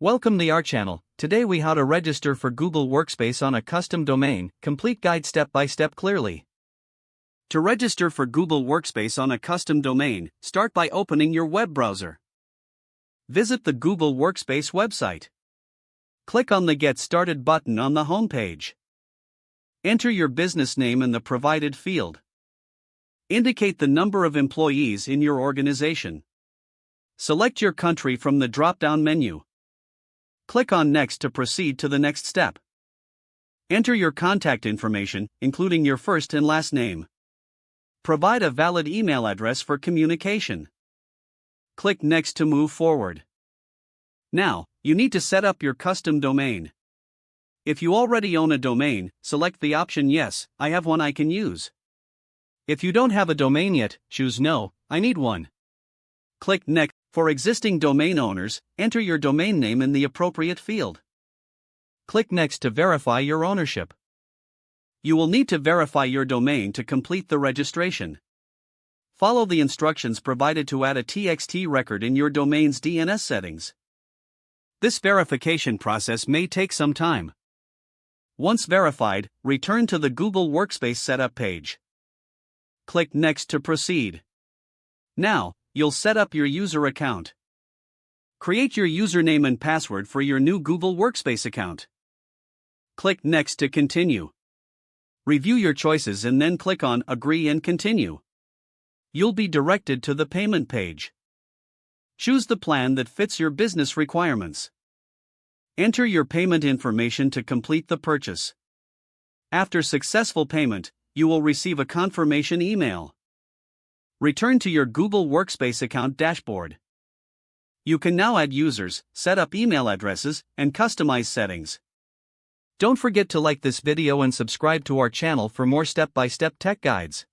Welcome to our channel. Today we how to register for Google Workspace on a custom domain, complete guide step by step clearly. To register for Google Workspace on a custom domain, start by opening your web browser. Visit the Google Workspace website. Click on the Get Started button on the home page. Enter your business name in the provided field. Indicate the number of employees in your organization. Select your country from the drop-down menu. Click on Next to proceed to the next step. Enter your contact information, including your first and last name. Provide a valid email address for communication. Click Next to move forward. Now, you need to set up your custom domain. If you already own a domain, select the option Yes, I have one I can use. If you don't have a domain yet, choose No, I need one. Click Next. For existing domain owners, enter your domain name in the appropriate field. Click Next to verify your ownership. You will need to verify your domain to complete the registration. Follow the instructions provided to add a TXT record in your domain's DNS settings. This verification process may take some time. Once verified, return to the Google Workspace setup page. Click Next to proceed. Now, you'll set up your user account. Create your username and password for your new Google Workspace account. Click Next to continue. Review your choices and then click on Agree and Continue. You'll be directed to the payment page. Choose the plan that fits your business requirements. Enter your payment information to complete the purchase. After successful payment, you will receive a confirmation email. Return to your Google Workspace account dashboard. You can now add users, set up email addresses, and customize settings. Don't forget to like this video and subscribe to our channel for more step-by-step tech guides.